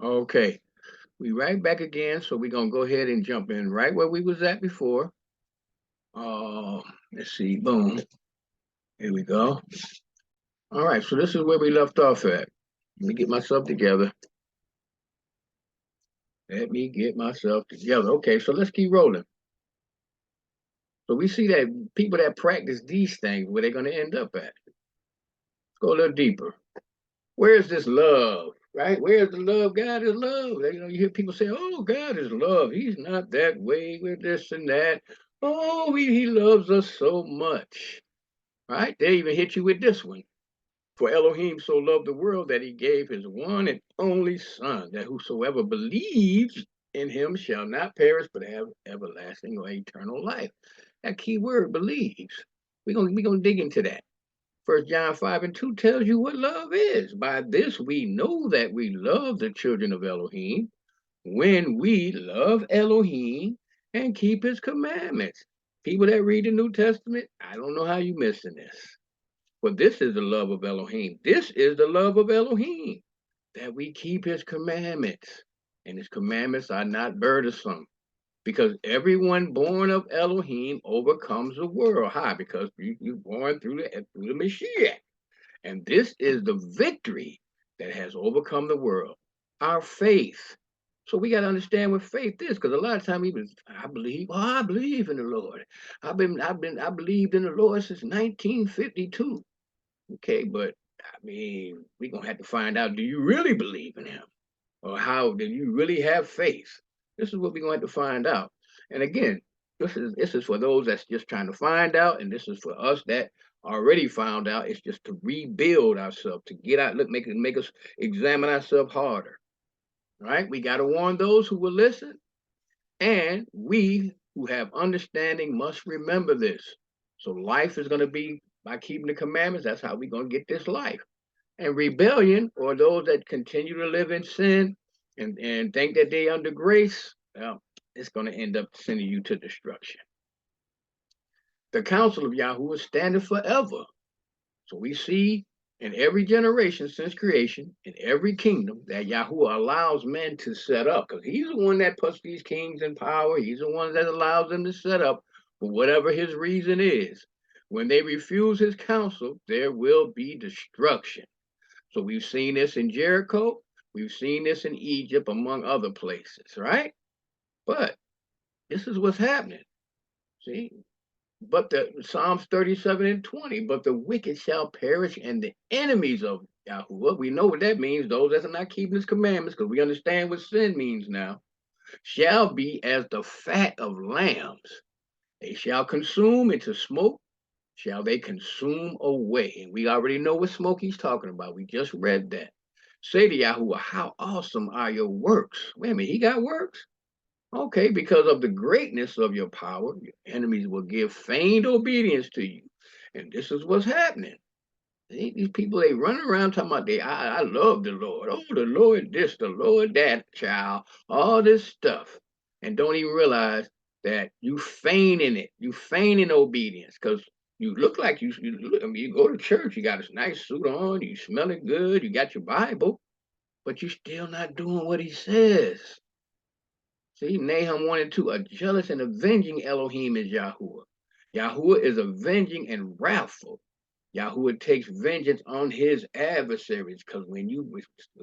Okay, we right back again, so we're gonna go ahead and jump in right where we was at before. Uh, let's see, boom, here we go. All right, so this is where we left off at. Let me get myself together. Let me get myself together. Okay, so let's keep rolling. So we see that people that practice these things, where they're gonna end up at. Let's go a little deeper. Where's this love? Right? Where's the love? God is love. You hear people say, "Oh, God is love. He's not that way with this and that. Oh, he loves us so much." Right? They even hit you with this one. For Elohim so loved the world that he gave his one and only Son, that whosoever believes in him shall not perish but have everlasting or eternal life. That key word, believes. We're gonna dig into that. First John 5:2 tells you what love is. By this we know that we love the children of Elohim when we love Elohim and keep his commandments. People that read the New Testament, I don't know how you missing this. But this is the love of Elohim. This is the love of Elohim, that we keep his commandments. And his commandments are not burdensome. Because everyone born of Elohim overcomes the world. How? Because you're born through the Mashiach. And this is the victory that has overcome the world. Our faith. So we got to understand what faith is, because a lot of times even I believe in the Lord. I believed in the Lord since 1952. Okay, but I mean, we're gonna have to find out, do you really believe in him? Or how do you really have faith? This is what we're gonna have to find out. And again, this is for those that's just trying to find out, and this is for us that already found out. It's just to rebuild ourselves, to get out, look, make us examine ourselves harder. Right? We gotta warn those who will listen, and we who have understanding must remember this. So life is gonna be by keeping the commandments. That's how we're gonna get this life. And rebellion, or those that continue to live in sin and think that they under grace, well, it's going to end up sending you to destruction. The counsel of Yahuwah standeth forever. So we see in every generation since creation, in every kingdom, that Yahuwah allows men to set up, because he's the one that puts these kings in power. He's the one that allows them to set up for whatever his reason is. When they refuse his counsel, there will be destruction. So we've seen this in Jericho, we've seen this in Egypt, among other places, right? But this is what's happening. See? But the Psalms 37:20, but the wicked shall perish and the enemies of Yahuwah. We know what that means, those that are not keeping his commandments, because we understand what sin means now, shall be as the fat of lambs. They shall consume into smoke, shall they consume away. And we already know what smoke he's talking about. We just read that. Say to Yahuwah, how awesome are your works? Wait a minute, he got works? Okay, because of the greatness of your power, your enemies will give feigned obedience to you. And this is what's happening. These people, they run around talking about I love the Lord. Oh, the Lord this, the Lord that, child, all this stuff. And don't even realize that you feigning it. You feigning obedience, because you look like I mean, you go to church, you got a nice suit on, you smelling good, you got your Bible, but you're still not doing what he says. See, Nahum 1 and 2, a jealous and avenging Elohim is Yahuwah. Yahuwah is avenging and wrathful. Yahuwah takes vengeance on his adversaries, because when you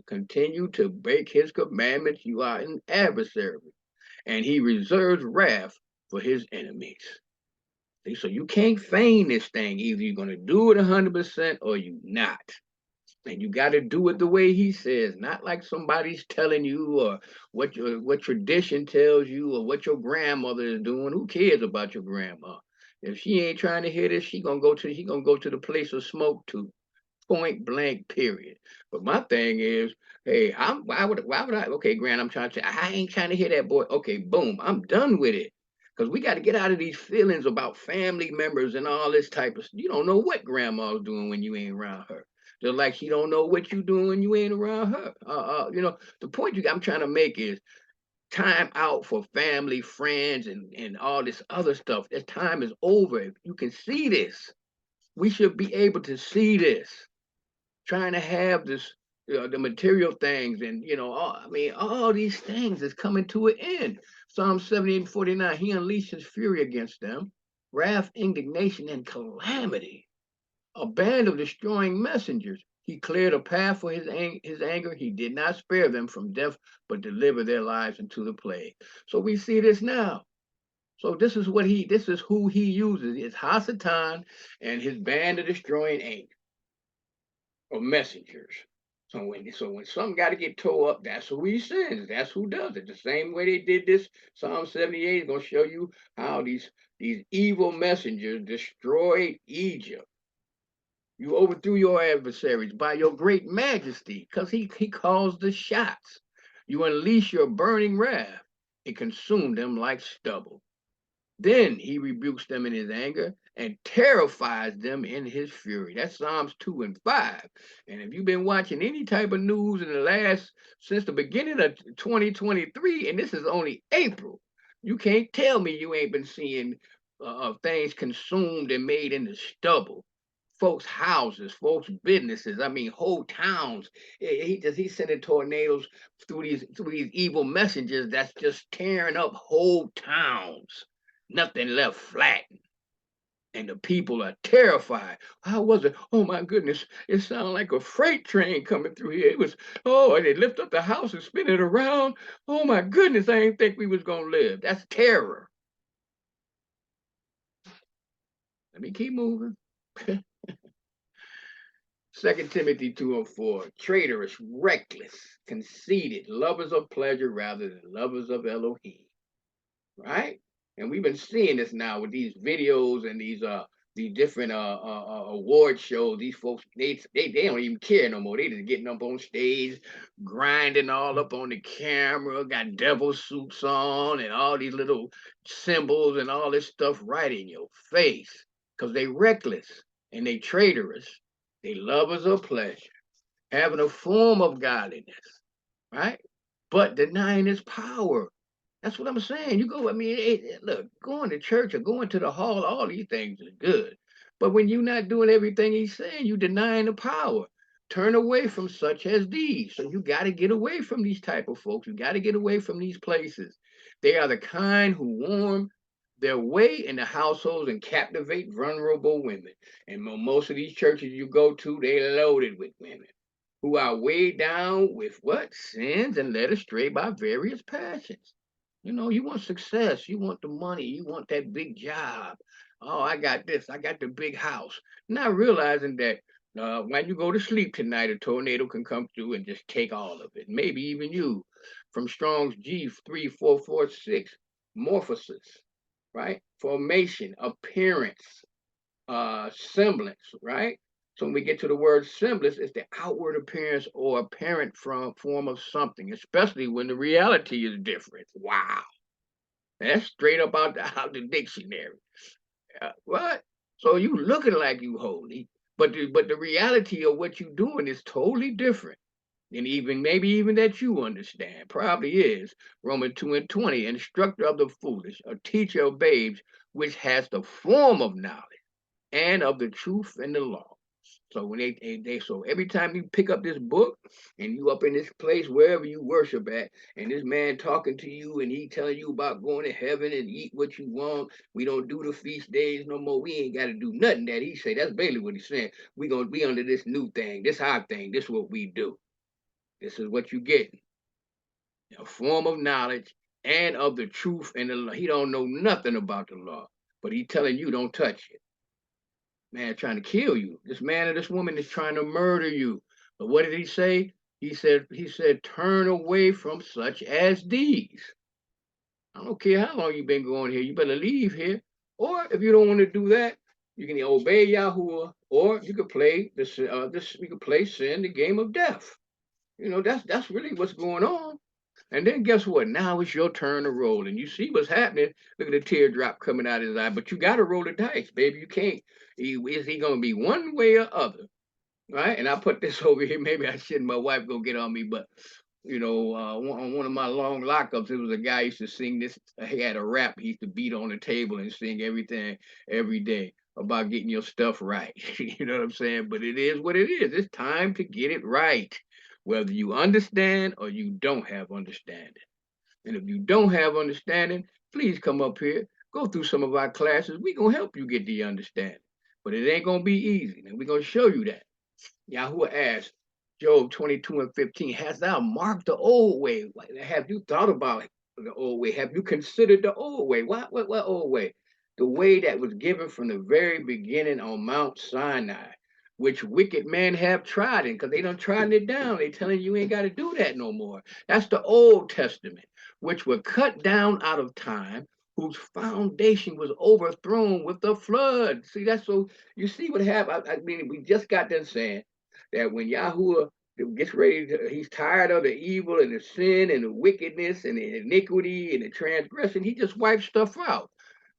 continue to break his commandments, you are an adversary. And he reserves wrath for his enemies. See, so you can't feign this thing. Either you're going to do it 100% or you not. And you got to do it the way he says, not like somebody's telling you, or what tradition tells you, or what your grandmother is doing. Who cares about your grandma? If she ain't trying to hear this, she gonna go to the place of smoke too. Point blank, period. But my thing is, hey, why would I? Okay, Grant, I'm trying to say, I ain't trying to hear that, boy. Okay, boom, I'm done with it. Because we got to get out of these feelings about family members and all this type of. You don't know what grandma's doing when you ain't around her. Just like she don't know what you doing when you ain't around her. The point I'm trying to make is time out for family, friends, and all this other stuff. That time is over. If you can see this, we should be able to see this. Trying to have this the material things, and I mean, all these things is coming to an end. Psalm 78:49. He unleashed his fury against them, wrath, indignation, and calamity. A band of destroying messengers. He cleared a path for his anger. He did not spare them from death, but delivered their lives into the plague. So we see this now. So this is who he uses. It's Hasatan and his band of destroying angels or messengers. So when something got to get tore up, that's who he sends. That's who does it. The same way they did this. Psalm 78 is going to show you how these evil messengers destroyed Egypt. You overthrew your adversaries by your great majesty, because he calls the shots. You unleash your burning wrath. It consumed them like stubble. Then he rebukes them in his anger and terrifies them in his fury. That's Psalms 2 and 5. And if you've been watching any type of news in the since the beginning of 2023, and this is only April, you can't tell me you ain't been seeing things consumed and made into stubble. Folks' houses, folks' businesses. I mean, whole towns. He's sending tornadoes through these evil messengers that's just tearing up whole towns. Nothing left flat, and the people are terrified. How was it? Oh my goodness! It sounded like a freight train coming through here. It was. Oh, and they lift up the house and spin it around. Oh my goodness! I didn't think we was gonna live. That's terror. Let me keep moving. 2 Timothy 2:4. Traitorous, reckless, conceited, lovers of pleasure rather than lovers of Elohim. Right? And we've been seeing this now with these videos and these different award shows. These folks, they don't even care no more. They just getting up on stage, grinding all up on the camera, got devil suits on, and all these little symbols and all this stuff right in your face, because they reckless and they traitorous. They lovers of pleasure, having a form of godliness, right? But denying its power. That's what I'm saying. You go, I mean, look, going to church or going to the hall, all these things are good. But when you're not doing everything he's saying, you denying the power. Turn away from such as these. So you got to get away from these type of folks. You got to get away from these places. They are the kind who warm their way in the households and captivate vulnerable women. And most of these churches you go to, they loaded with women who are weighed down with what? Sins and led astray by various passions. You want success, you want the money, you want that big job. Oh, I got this, I got the big house. Not realizing that when you go to sleep tonight, a tornado can come through and just take all of it. Maybe even you. From Strong's G3446, morphosis, right? Formation, appearance, semblance, right? So when we get to the word semblance, it's the outward appearance or apparent form of something, especially when the reality is different. Wow. That's straight up out the dictionary. What? So you looking like you holy, but the reality of what you doing is totally different. And even maybe even that you understand, probably is. Romans 2 and 20, instructor of the foolish, a teacher of babes, which has the form of knowledge and of the truth and the law. So when so every time you pick up this book and you up in this place wherever you worship at, and this man talking to you and he telling you about going to heaven and eat what you want, we don't do the feast days no more. We ain't got to do nothing that he say. That's basically what he's saying. We gonna be under this new thing, this high thing. This is what we do. This is what you get. A form of knowledge and of the truth and the law. He don't know nothing about the law, but he telling you don't touch it. Man trying to kill you. This man or this woman is trying to murder you. But what did he say? He said, turn away from such as these. I don't care how long you've been going here. You better leave here. Or if you don't want to do that, you can obey Yahuwah, or you could play you could play sin, the game of death. That's really what's going on. And then guess what? Now it's your turn to roll. And you see what's happening. Look at the teardrop coming out of his eye. But you got to roll the dice, baby. You can't. Is he going to be one way or other? Right? And I put this over here. Maybe I shouldn't. My wife go get on me. But, on one of my long lockups, there was a guy who used to sing this. He had a rap. He used to beat on the table and sing everything every day about getting your stuff right. You know what I'm saying? But it is what it is. It's time to get it right. whether you understand or you don't have understanding. And if you don't have understanding, please come up here, go through some of our classes. We're going to help you get the understanding. But it ain't going to be easy. And we're going to show you that. Yahuwah asked, Job 22:15, hast thou marked the old way? Have you thought about the old way? Have you considered the old way? What old way? The way that was given from the very beginning on Mount Sinai, which wicked men have trodden, because they done trodden it down. They telling you ain't got to do that no more. That's the Old Testament, which were cut down out of time, whose foundation was overthrown with the flood. See, that's so you see what happened. I mean, we just got done saying that when Yahuwah gets ready, he's tired of the evil and the sin and the wickedness and the iniquity and the transgression. He just wipes stuff out.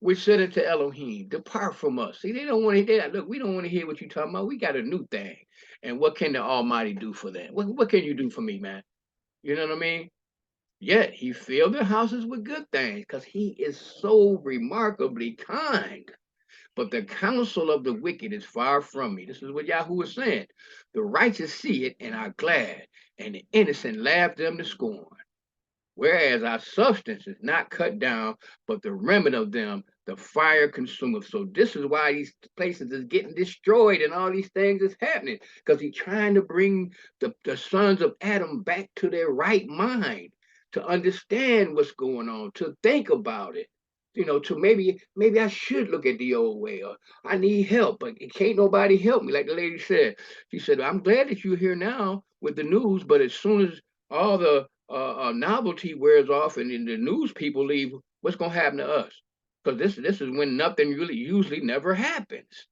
We said it to Elohim, depart from us. See, they don't want to hear that. Look, we don't want to hear what you're talking about. We got a new thing. And what can the Almighty do for them? What can you do for me, man? You know what I mean? Yet he filled their houses with good things because he is so remarkably kind. But the counsel of the wicked is far from me. This is what Yahweh is saying. The righteous see it and are glad, and the innocent laugh them to scorn. Whereas our substance is not cut down, but the remnant of them, the fire consumeth. So this is why these places is getting destroyed and all these things is happening, because he's trying to bring the sons of Adam back to their right mind, to understand what's going on, to think about it. To maybe I should look at the old way, or I need help, but it can't nobody help me. Like the lady said, she said, I'm glad that you're here now with the news, but as soon as all the novelty wears off and the news people leave, what's going to happen to us? Because this is when nothing really usually never happens.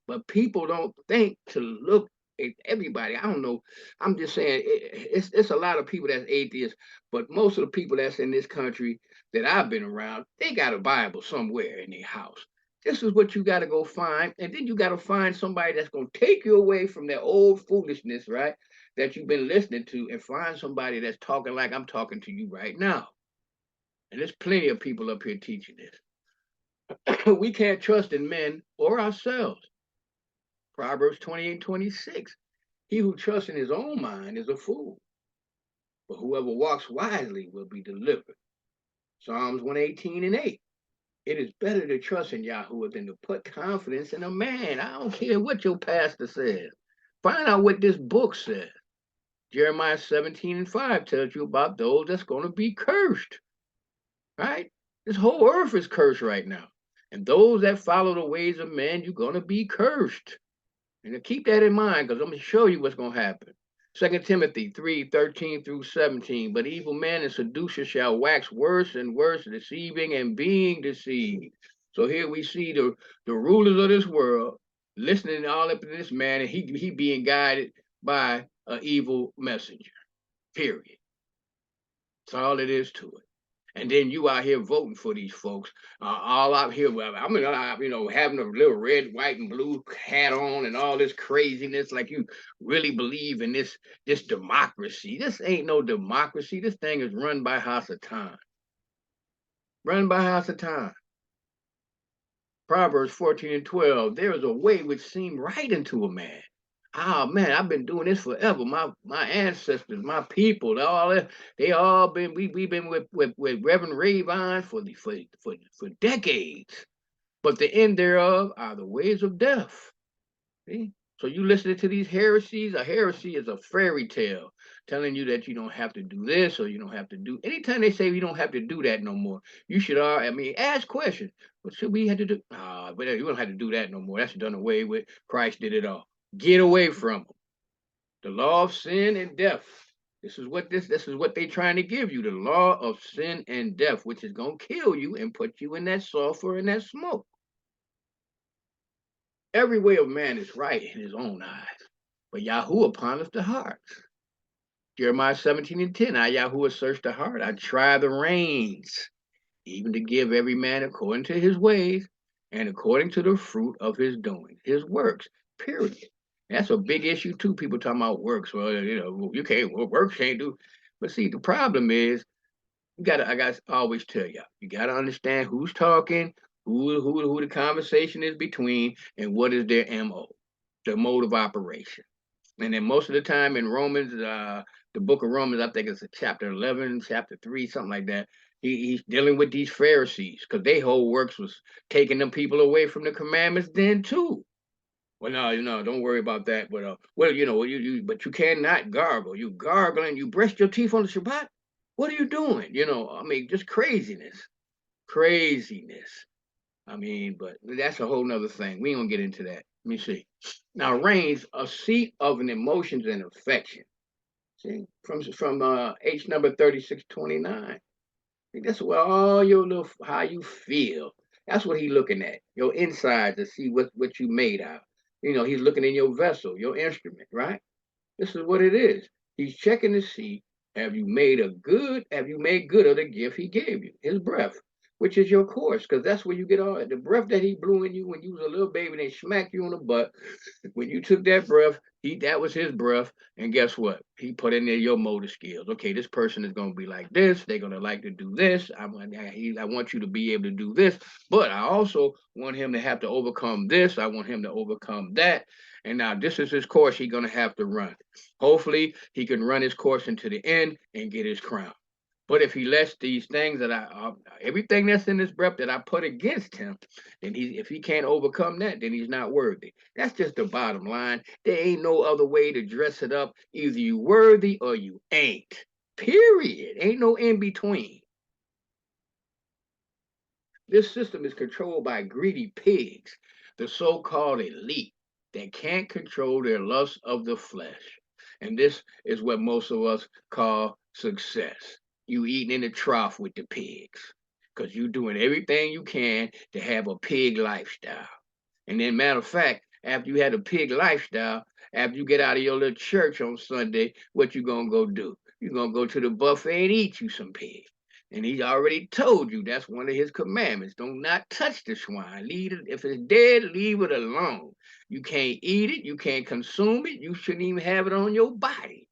But people don't think to look at everybody. I don't know. I'm just saying it's a lot of people that's atheists, but most of the people that's in this country that I've been around, they got a Bible somewhere in their house. This is what you got to go find. And then you got to find somebody that's going to take you away from that old foolishness, right? That you've been listening to, and find somebody that's talking like I'm talking to you right now. And there's plenty of people up here teaching this. We can't trust in men or ourselves. Proverbs 28:26. He who trusts in his own mind is a fool, but whoever walks wisely will be delivered. Psalms 118:8. It is better to trust in Yahweh than to put confidence in a man. I don't care what your pastor says. Find out what this book says. Jeremiah 17:5 tells you about those that's going to be cursed, right? This whole earth is cursed right now. And those that follow the ways of men, you're going to be cursed. And keep that in mind, because I'm going to show you what's going to happen. 2 Timothy 3:13-17. But evil men and seducers shall wax worse and worse, deceiving and being deceived. So here we see the rulers of this world listening all up to this man, and he being guided by an evil messenger. Period. That's all it is to it. And then you out here voting for these folks, all out here. Having a little red, white, and blue hat on, and all this craziness, like you really believe in this democracy. This ain't no democracy. This thing is run by Hasatan. Run by Hasatan. Proverbs 14:12. There is a way which seemed right unto a man. Oh man, I've been doing this forever. My ancestors, my people, they all been we've been with Reverend Ravine for decades. But the end thereof are the ways of death. See? So you listening to these heresies? A heresy is a fairy tale telling you that you don't have to do this or you don't have to do. Anytime they say you don't have to do that no more, you should. Ask questions. What should we have to do? But you don't have to do that no more. That's done away with. Christ did it all. Get away from them. The law of sin and death. This is what they're trying to give you. The law of sin and death, which is gonna kill you and put you in that sulfur and that smoke. Every way of man is right in his own eyes, but Yahuwah pondereth the hearts. Jeremiah 17:10. I Yahuwah search the heart. I try the reins, even to give every man according to his ways and according to the fruit of his doing, his works. Period. That's a big issue too. People talking about works. Well, you can't. Works can't do. But see, the problem is, I got to always tell you, you got to understand who's talking, who the conversation is between, and what is their MO, their mode of operation. And then most of the time in Romans, the book of Romans, I think it's chapter 11, chapter 3, something like that. He's dealing with these Pharisees because their whole works was taking them people away from the commandments then too. Well, no, don't worry about that. But well, but you cannot gargle. You gargle and you brush your teeth on the Shabbat. What are you doing? I mean, just craziness, craziness. I mean, but that's a whole nother thing. We ain't gonna get into that. Let me see. Now, reigns a seat of an emotions and affection. See, from H number 3629. That's where all your little how you feel. That's what he's looking at. Your inside to see what you made out. He's looking in your vessel, your instrument, right? This is what it is. He's checking to see have you made good of the gift he gave you, his breath, which is your course, because that's where you get all the breath that he blew in you when you was a little baby. They smacked you on the butt. When you took that breath, that was his breath, and guess what? He put in there your motor skills. Okay, this person is going to be like this. They're going to like to do this. I want you to be able to do this, but I also want him to have to overcome this. I want him to overcome that. And now this is his course he's going to have to run. Hopefully, he can run his course into the end and get his crown. But if he lets these things everything that's in his breath that I put against him, then if he can't overcome that, then he's not worthy. That's just the bottom line. There ain't no other way to dress it up. Either you worthy or you ain't. Period. Ain't no in between. This system is controlled by greedy pigs, the so-called elite that can't control their lust of the flesh. And this is what most of us call success. You eating in the trough with the pigs because you doing everything you can to have a pig lifestyle. And then, matter of fact, after you had a pig lifestyle, after you get out of your little church on Sunday, what you gonna go do? You're gonna go to the buffet and eat you some pig. And he already told you that's one of his commandments. Do not touch the swine. Leave it. If it's dead, leave it alone. You can't eat it. You can't consume it. You shouldn't even have it on your body.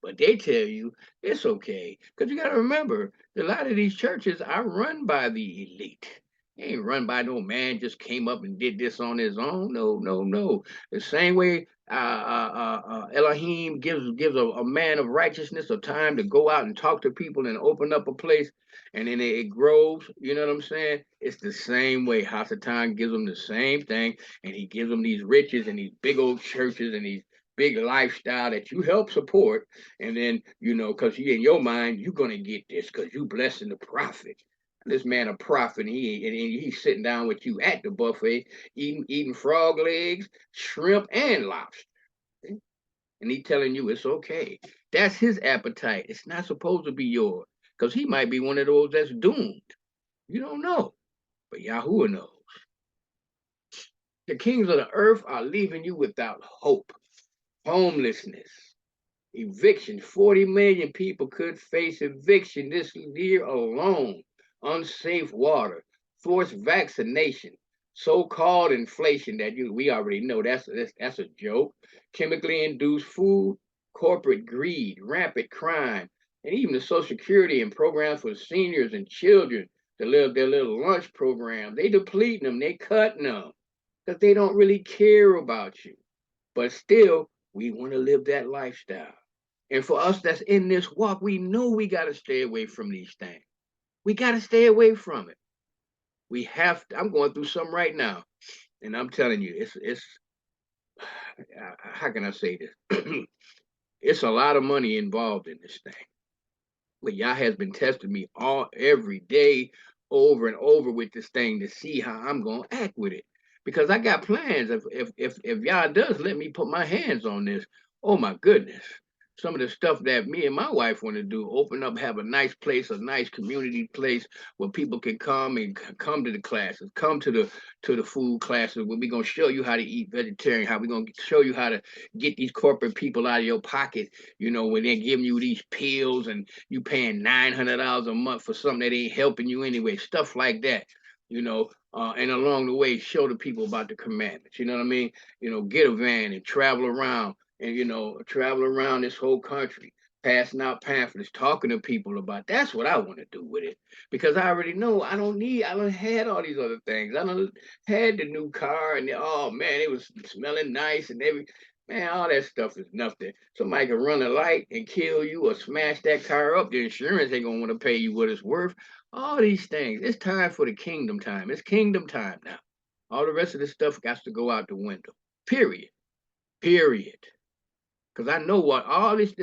But they tell you it's okay. Because you got to remember, a lot of these churches are run by the elite. They ain't run by no man just came up and did this on his own. No, no, no. The same way Elohim gives a man of righteousness a time to go out and talk to people and open up a place, and then it grows. You know what I'm saying? It's the same way. Hasatan gives them the same thing, and he gives them these riches and these big old churches and these big lifestyle that you help support, and then because in your mind you're gonna get this because you blessing the prophet. This man a prophet, and he's sitting down with you at the buffet, eating frog legs, shrimp, and lobster, and he telling you it's okay. That's his appetite. It's not supposed to be yours, because he might be one of those that's doomed. You don't know, but Yahuwah knows. The kings of the earth are leaving you without hope, homelessness, eviction. 40 million people could face eviction this year alone. Unsafe water, forced vaccination, so-called inflation that we already know that's a joke. Chemically induced food, corporate greed, rampant crime, and even the Social Security and programs for seniors and children to live their little lunch program. They depleting them, they cutting them because they don't really care about you. But still, we want to live that lifestyle. And for us that's in this walk, we know we got to stay away from these things. We got to stay away from it. We have to. I'm going through something right now, and I'm telling you, it's how can I say this? It's a lot of money involved in this thing. But Yah has been testing me every day, over and over with this thing to see how I'm gonna act with it. Because I got plans. If Yah does let me put my hands on this, oh my goodness. Some of the stuff that me and my wife want to do, open up, have a nice place, a nice community place where people can come and come to the classes, come to the food classes, where we're gonna show you how to eat vegetarian, how we're gonna show you how to get these corporate people out of your pocket, when they're giving you these pills and you paying $900 a month for something that ain't helping you anyway, stuff like that, and along the way, show the people about the commandments. You know what I mean? Get a van and travel around and, travel around this whole country, passing out pamphlets, talking to people about. That's what I want to do with it, because I already know I don't had all these other things. I don't had the new car and oh man, it was smelling nice and every. Man, all that stuff is nothing. Somebody can run a light and kill you or smash that car up. The insurance ain't gonna want to pay you what it's worth. All these things. It's time for the kingdom time. It's kingdom time now. All the rest of this stuff got to go out the window. Period. Period. Because I know what all this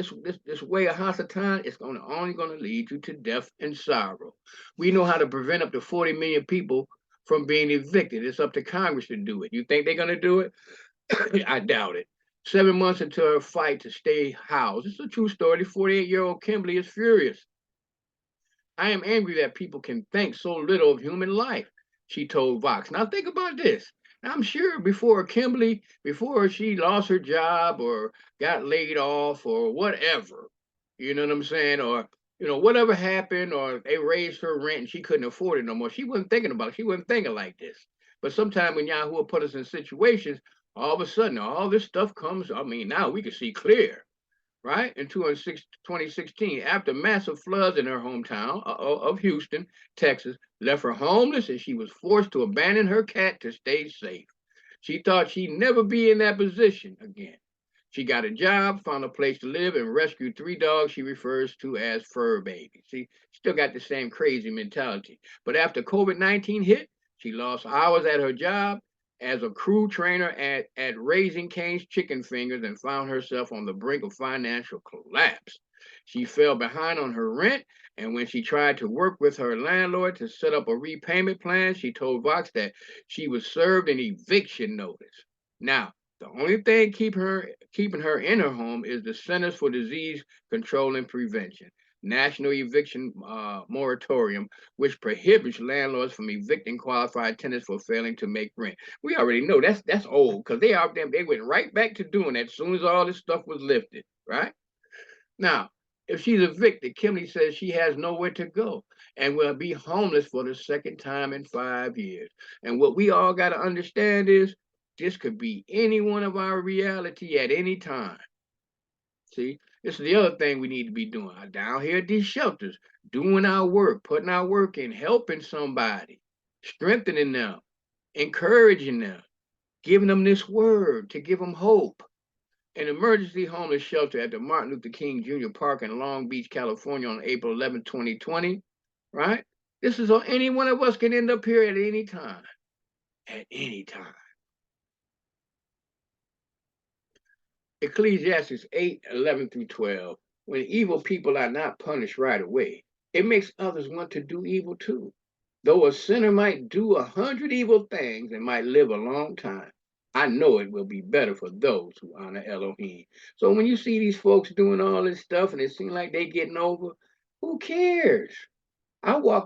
way of Hasatan is only gonna lead you to death and sorrow. We know how to prevent up to 40 million people from being evicted. It's up to Congress to do it. You think they're gonna do it? I doubt it. 7 months into her fight to stay housed. It's a true story. The 48-year-old Kimberly is furious. I am angry that people can think so little of human life, she told Vox. Now think about this. I'm sure before she lost her job or got laid off or whatever, you know what I'm saying? Or, whatever happened, or they raised her rent and she couldn't afford it no more. She wasn't thinking about it. She wasn't thinking like this. But sometimes when Yahoo will put us in situations, all of a sudden all this stuff comes. I mean, now we can see clear, right? In 2016, after massive floods in her hometown of Houston, Texas, left her homeless and she was forced to abandon her cat to stay safe. She thought she'd never be in that position again. She got a job, found a place to live, and rescued 3 dogs she refers to as fur babies. See, still got the same crazy mentality. But after COVID-19 hit, she lost hours at her job as a crew trainer at Raising Cane's Chicken Fingers and found herself on the brink of financial collapse. She fell behind on her rent, and when she tried to work with her landlord to set up a repayment plan, she told Vox that she was served an eviction notice. Now, the only thing keeping her in her home is the Centers for Disease Control and Prevention national eviction moratorium, which prohibits landlords from evicting qualified tenants for failing to make rent. We already know that's old because they went right back to doing that as soon as all this stuff was lifted, right? Now, if she's evicted, Kimberly says she has nowhere to go and will be homeless for the second time in 5 years. And what we all got to understand is this could be any one of our reality at any time. See, this is the other thing we need to be doing down here at these shelters, doing our work, putting our work in, helping somebody, strengthening them, encouraging them, giving them this word to give them hope. An emergency homeless shelter at the Martin Luther King Jr. Park in Long Beach, California on April 11, 2020, right? This is any one of us can end up here at any time. At any time. Ecclesiastes 8:11 through 12. When evil people are not punished right away, it makes others want to do evil too. Though a sinner might do 100 evil things and might live a long time, I know it will be better for those who honor Elohim. So when you see these folks doing all this stuff and it seems like they getting over, who cares?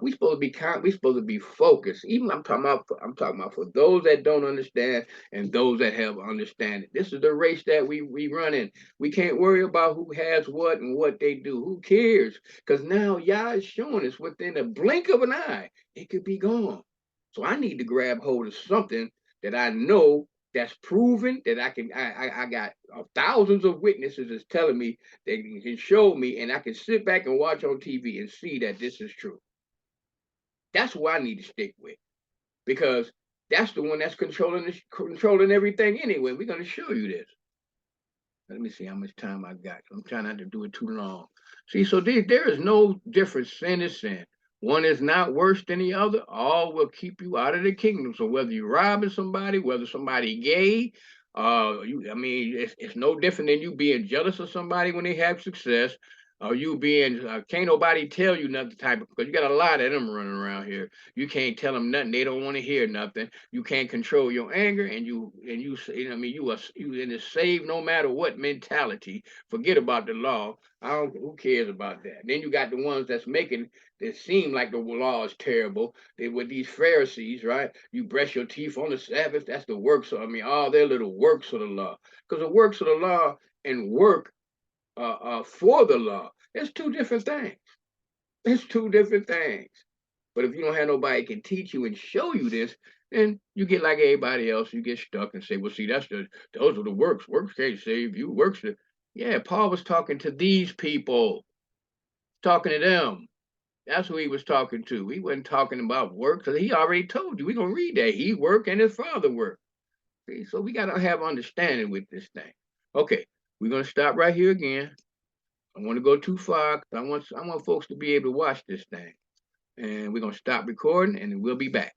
We supposed to be we supposed to be focused. Even I'm talking about for those that don't understand and those that have understanding. This is the race that we run in. We can't worry about who has what and what they do. Who cares? Because now Yah is showing us within a blink of an eye, it could be gone. So I need to grab hold of something that I know that's proven that I got thousands of witnesses is telling me they can show me, and I can sit back and watch on TV and see that this is true. That's who I need to stick with because that's the one that's controlling everything anyway. We're going to show you this. Let me see how much time I got. I'm trying not to do it too long. See, so there is no difference. Sin is sin. One is not worse than the other. All will keep you out of the kingdom. So whether you're robbing somebody, whether somebody gay, it's no different than you being jealous of somebody when they have success, or you being can't nobody tell you nothing type of because you got a lot of them running around here. You can't tell them nothing; they don't want to hear nothing. You can't control your anger, and you you in a save no matter what mentality. Forget about the law. I don't. Who cares about that? Then you got the ones that's making it seem like the law is terrible. They with these Pharisees, right? You brush your teeth on the Sabbath. That's the works. All their little works of the law. Because the works of the law and work for the law. It's two different things. It's two different things. But if you don't have nobody can teach you and show you this, then you get like everybody else. You get stuck and say, "Well, see, those are the works. Works can't save you. Works." Yeah, Paul was talking to these people, talking to them. That's who he was talking to. He wasn't talking about work because he already told you. We're gonna read that he worked and his father worked. See, so we gotta have understanding with this thing. Okay, we're gonna stop right here again. I want to go too far. I want folks to be able to watch this thing. And we're gonna stop recording and we'll be back.